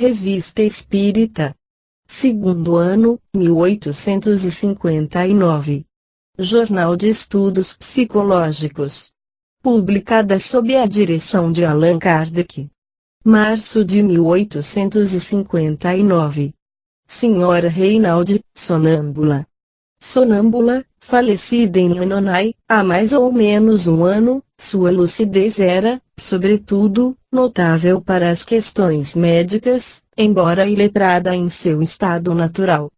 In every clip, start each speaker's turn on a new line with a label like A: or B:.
A: Revista Espírita. Segundo ano, 1859. Jornal de Estudos Psicológicos. Publicada sob a direção de Allan Kardec. Março de 1859. Senhora Reinaldi, sonâmbula. Sonâmbula, falecida em Hanoi, há mais ou menos um ano, sua lucidez era, sobretudo, notável para as questões médicas, embora iletrada em seu estado natural.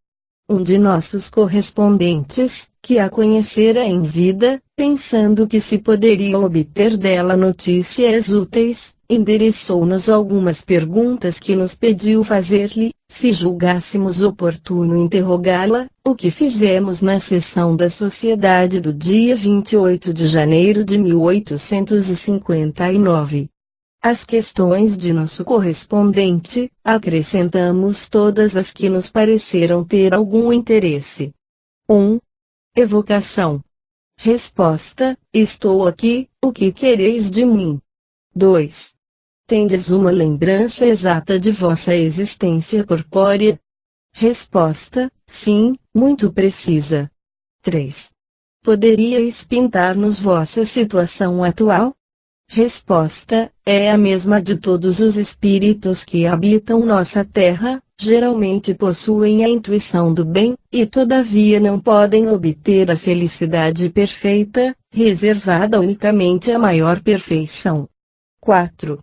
A: Um de nossos correspondentes, que a conhecera em vida, pensando que se poderiam obter dela notícias úteis, endereçou-nos algumas perguntas que nos pediu fazer-lhe, se julgássemos oportuno interrogá-la, o que fizemos na sessão da Sociedade do dia 28 de janeiro de 1859. Às questões de nosso correspondente, acrescentamos todas as que nos pareceram ter algum interesse. 1. Evocação. Resposta: estou aqui, o que quereis de mim? 2. Tendes uma lembrança exata de vossa existência corpórea? Resposta: sim, muito precisa. 3. Poderíeis pintar-nos vossa situação atual? Resposta: é a mesma de todos os espíritos que habitam nossa terra, geralmente possuem a intuição do bem, e todavia não podem obter a felicidade perfeita, reservada unicamente à maior perfeição. 4.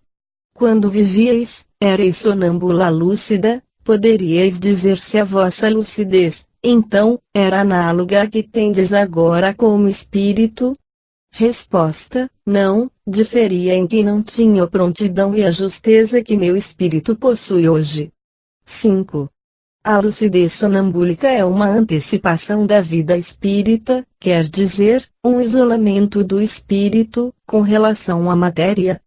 A: Quando vivíeis, erais sonâmbula lúcida, poderíeis dizer se a vossa lucidez, então, era análoga à que tendes agora como espírito? Resposta: não, diferia em que não tinha a prontidão e a justeza que meu espírito possui hoje. 5. A lucidez sonambúlica é uma antecipação da vida espírita, quer dizer, um isolamento do espírito, com relação à matéria.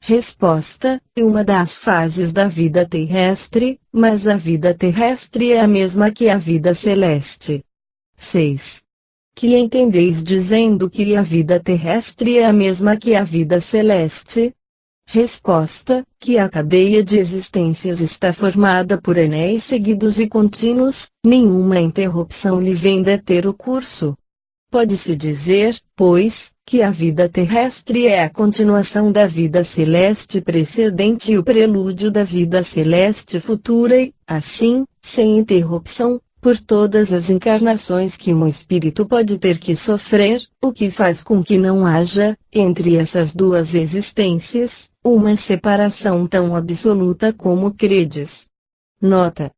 A: Resposta: é uma das fases da vida terrestre, mas a vida terrestre é a mesma que a vida celeste. 6. Que entendeis dizendo que a vida terrestre é a mesma que a vida celeste? Resposta: que a cadeia de existências está formada por anéis seguidos e contínuos, nenhuma interrupção lhe vem deter o curso. Pode-se dizer, pois, que a vida terrestre é a continuação da vida celeste precedente e o prelúdio da vida celeste futura e, assim, sem interrupção, por todas as encarnações que um espírito pode ter que sofrer, o que faz com que não haja, entre essas duas existências, uma separação tão absoluta como credes. Nota: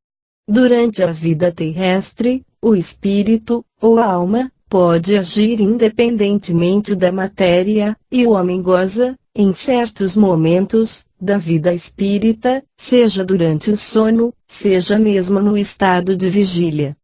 A: durante a vida terrestre, o espírito, ou alma, pode agir independentemente da matéria, e o homem goza, em certos momentos, da vida espírita, seja durante o sono, seja mesmo no estado de vigília.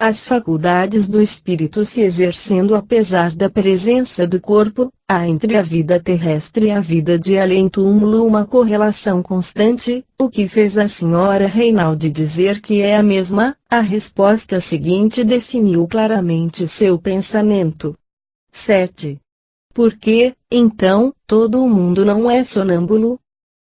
A: As faculdades do espírito se exercendo apesar da presença do corpo, há entre a vida terrestre e a vida de além-túmulo uma correlação constante, o que fez a senhora Reinaldi dizer que é a mesma. A resposta seguinte definiu claramente seu pensamento. 7. Por que, então, todo o mundo não é sonâmbulo?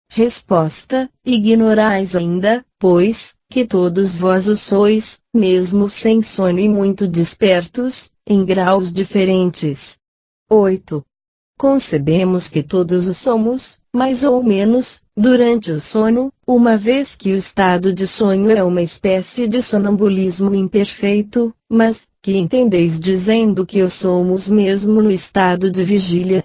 A: Resposta: ignorais ainda, pois, que todos vós o sois, mesmo sem sono e muito despertos, em graus diferentes. 8. Concebemos que todos o somos, mais ou menos, durante o sono, uma vez que o estado de sonho é uma espécie de sonambulismo imperfeito, mas, que entendeis dizendo que o somos mesmo no estado de vigília?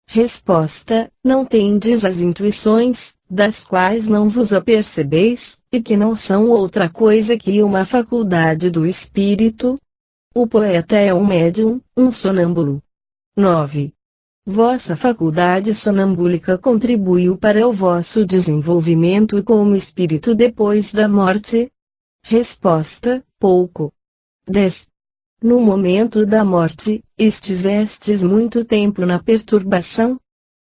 A: Resposta: não tendes as intuições, das quais não vos apercebeis, e que não são outra coisa que uma faculdade do espírito? O poeta é um médium, um sonâmbulo. 9. Vossa faculdade sonambúlica contribuiu para o vosso desenvolvimento como espírito depois da morte? Resposta: pouco. 10. No momento da morte, estivestes muito tempo na perturbação?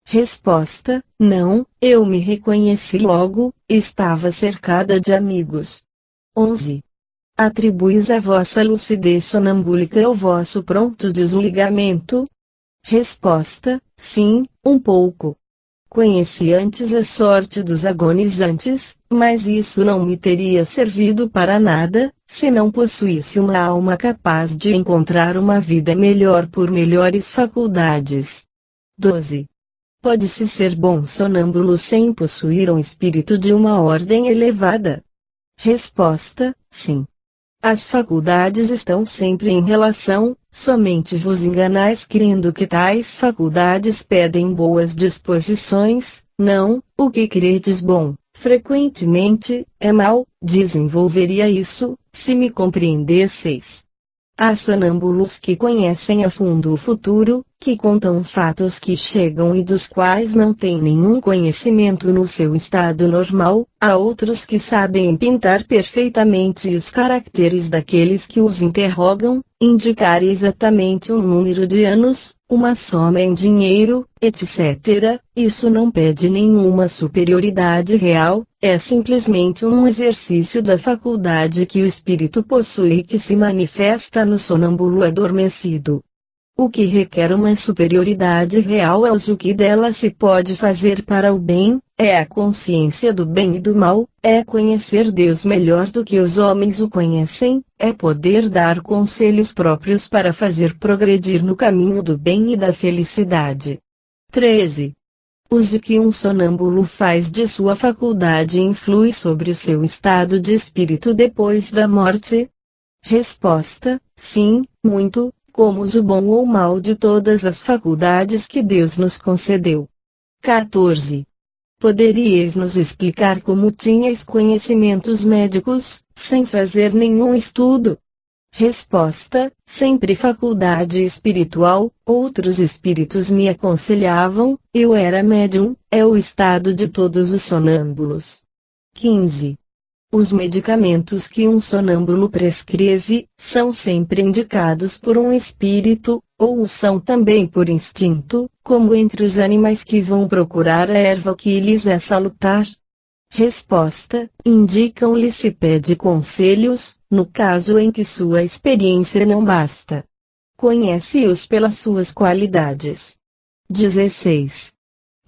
A: Resposta: não, eu me reconheci logo, estava cercada de amigos. 11. Atribuis a vossa lucidez sonambúlica ao vosso pronto desligamento? Resposta: sim, um pouco. Conheci antes a sorte dos agonizantes, Mas isso não me teria servido para nada, se não possuísse uma alma capaz de encontrar uma vida melhor por melhores faculdades. 12. Pode-se ser bom sonâmbulo sem possuir um espírito de uma ordem elevada? Resposta: sim. As faculdades estão sempre em relação, somente vos enganais crendo que tais faculdades pedem boas disposições, não, o que credes bom, frequentemente, é mal, desenvolveria isso, se me compreendesseis. Há sonâmbulos que conhecem a fundo o futuro, que contam fatos que chegam e dos quais não têm nenhum conhecimento no seu estado normal, há outros que sabem pintar perfeitamente os caracteres daqueles que os interrogam, indicar exatamente um número de anos, uma soma em dinheiro, etc. Isso não pede nenhuma superioridade real, é simplesmente um exercício da faculdade que o espírito possui e que se manifesta no sonâmbulo adormecido. O que requer uma superioridade real é o que dela se pode fazer para o bem, é a consciência do bem e do mal, é conhecer Deus melhor do que os homens o conhecem, é poder dar conselhos próprios para fazer progredir no caminho do bem e da felicidade. 13. Uso que um sonâmbulo faz de sua faculdade influi sobre o seu estado de espírito depois da morte? Resposta: sim, muito, como uso bom ou mal de todas as faculdades que Deus nos concedeu. 14. Poderíeis nos explicar como tinhais conhecimentos médicos, sem fazer nenhum estudo? Resposta: sempre faculdade espiritual, outros espíritos me aconselhavam, eu era médium, é o estado de todos os sonâmbulos. 15. Os medicamentos que um sonâmbulo prescreve, são sempre indicados por um espírito, ou são também por instinto, como entre os animais que vão procurar a erva que lhes é salutar? Resposta: indicam-lhe se pede conselhos, no caso em que sua experiência não basta. Conhece-os pelas suas qualidades. 16.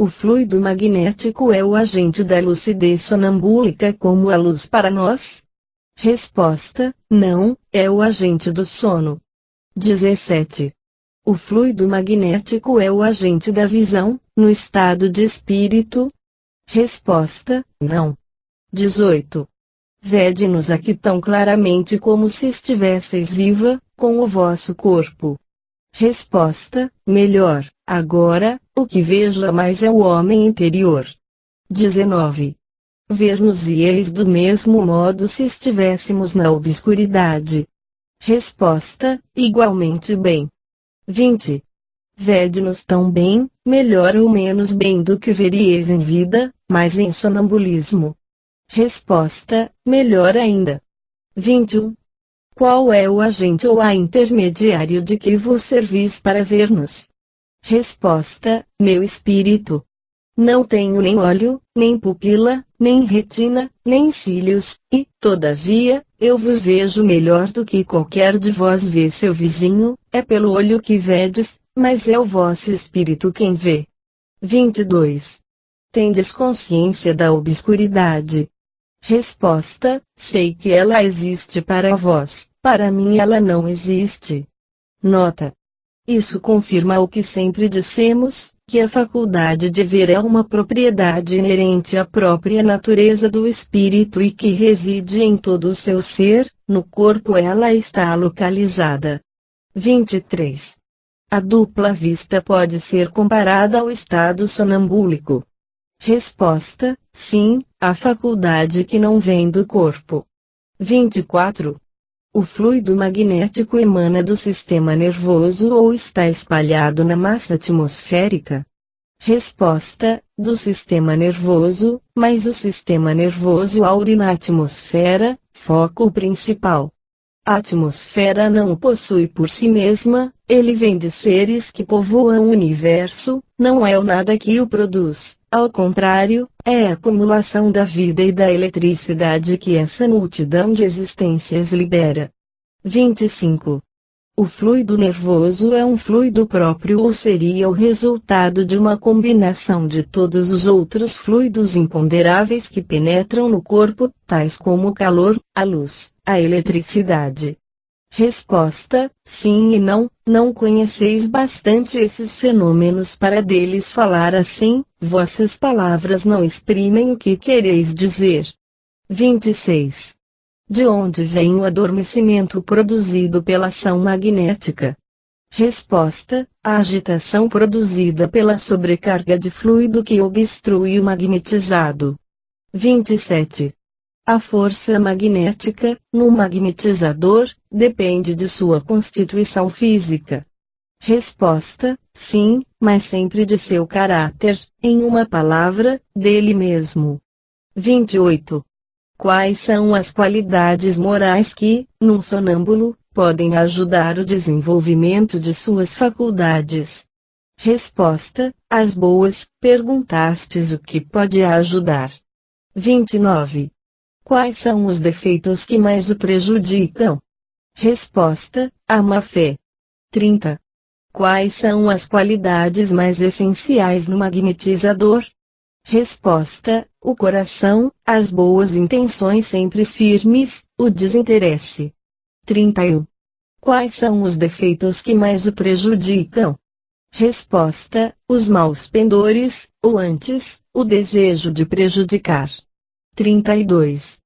A: O fluido magnético é o agente da lucidez sonambúlica como a luz para nós? Resposta: não, é o agente do sono. 17. O fluido magnético é o agente da visão, no estado de espírito? Resposta: não. 18. Vede-nos aqui tão claramente como se estivesseis viva, com o vosso corpo. Resposta: melhor, agora, o que vejo mais é o homem interior. 19. Ver-nos e eis do mesmo modo se estivéssemos na obscuridade. Resposta: igualmente bem. 20. Vede-nos tão bem, melhor ou menos bem do que veríeis em vida, mas em sonambulismo. Resposta: melhor ainda. 21. Qual é o agente ou a intermediário de que vos servis para ver-nos? Resposta: meu espírito. Não tenho nem olho, nem pupila, nem retina, nem cílios, e, todavia, eu vos vejo melhor do que qualquer de vós vê seu vizinho, é pelo olho que vedes, mas é o vosso espírito quem vê. 22. Tendes consciência da obscuridade? Resposta: sei que ela existe para vós, para mim ela não existe. Nota: isso confirma o que sempre dissemos, que a faculdade de ver é uma propriedade inerente à própria natureza do espírito e que reside em todo o seu ser, no corpo ela está localizada. 23. A dupla vista pode ser comparada ao estado sonambúlico. Resposta: sim, a faculdade que não vem do corpo. 24. O fluido magnético emana do sistema nervoso ou está espalhado na massa atmosférica? Resposta: do sistema nervoso, mas o sistema nervoso aure na atmosfera, foco principal. A atmosfera não o possui por si mesma, ele vem de seres que povoam o universo, não é o nada que o produz, ao contrário, é a acumulação da vida e da eletricidade que essa multidão de existências libera. 25. O fluido nervoso é um fluido próprio ou seria o resultado de uma combinação de todos os outros fluidos imponderáveis que penetram no corpo, tais como o calor, a luz, a eletricidade? Resposta: sim e não. Não conheceis bastante esses fenômenos para deles falar assim, vossas palavras não exprimem o que quereis dizer. 26. De onde vem o adormecimento produzido pela ação magnética? Resposta: a agitação produzida pela sobrecarga de fluido que obstrui o magnetizado. 27. A força magnética, no magnetizador, depende de sua constituição física. Resposta: sim, mas sempre de seu caráter, em uma palavra, dele mesmo. 28. Quais são as qualidades morais que, num sonâmbulo, podem ajudar o desenvolvimento de suas faculdades? Resposta: as boas. Perguntastes o que pode ajudar. 29. Quais são os defeitos que mais o prejudicam? Resposta: a má-fé. 30. Quais são as qualidades mais essenciais no magnetizador? Resposta: o coração, as boas intenções sempre firmes, o desinteresse. 31. Quais são os defeitos que mais o prejudicam? Resposta: os maus pendores, ou antes, o desejo de prejudicar. 32.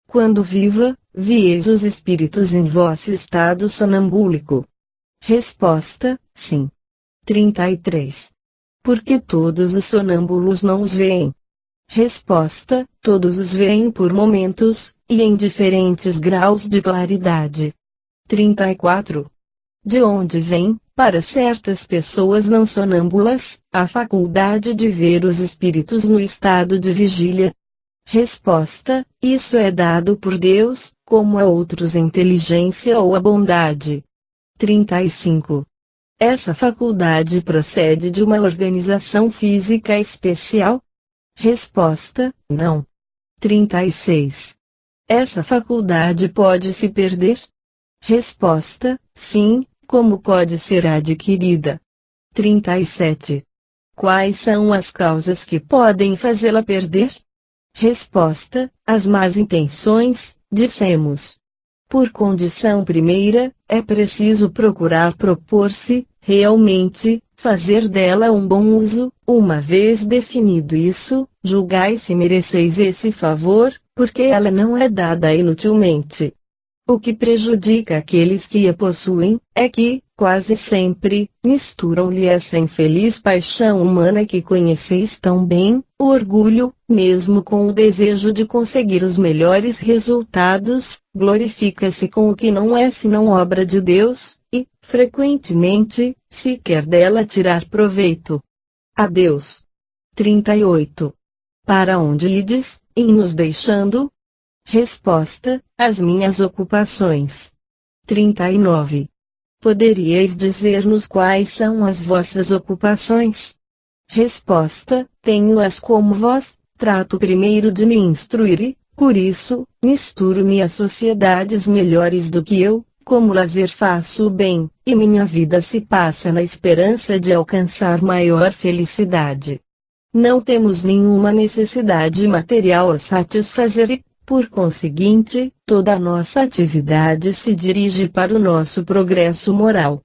A: Quando viva, vieis os espíritos em vosso estado sonambúlico? Resposta: sim. 33. Porque todos os sonâmbulos não os veem? Resposta: todos os veem por momentos, e em diferentes graus de claridade. 34. De onde vem, para certas pessoas não sonâmbulas, a faculdade de ver os espíritos no estado de vigília? Resposta: isso é dado por Deus, como a outros a inteligência ou a bondade. 35. Essa faculdade procede de uma organização física especial? Resposta: não. 36. Essa faculdade pode se perder? Resposta: sim, como pode ser adquirida. 37. Quais são as causas que podem fazê-la perder? Resposta: as más intenções, dissemos. Por condição primeira, é preciso procurar propor-se, realmente, fazer dela um bom uso. Uma vez definido isso, julgai se mereceis esse favor, porque ela não é dada inutilmente. O que prejudica aqueles que a possuem, é que, quase sempre, misturam-lhe essa infeliz paixão humana que conheceis tão bem, o orgulho, mesmo com o desejo de conseguir os melhores resultados, glorifica-se com o que não é senão obra de Deus, e, frequentemente, se quer dela tirar proveito. Adeus. 38. Para onde ides, em nos deixando? Resposta: as minhas ocupações. 39. Poderíeis dizer-nos quais são as vossas ocupações? Resposta: tenho-as como vós, trato primeiro de me instruir e, por isso, misturo-me a sociedades melhores do que eu, como lazer faço o bem, e minha vida se passa na esperança de alcançar maior felicidade. Não temos nenhuma necessidade material a satisfazer e, por conseguinte, toda a nossa atividade se dirige para o nosso progresso moral.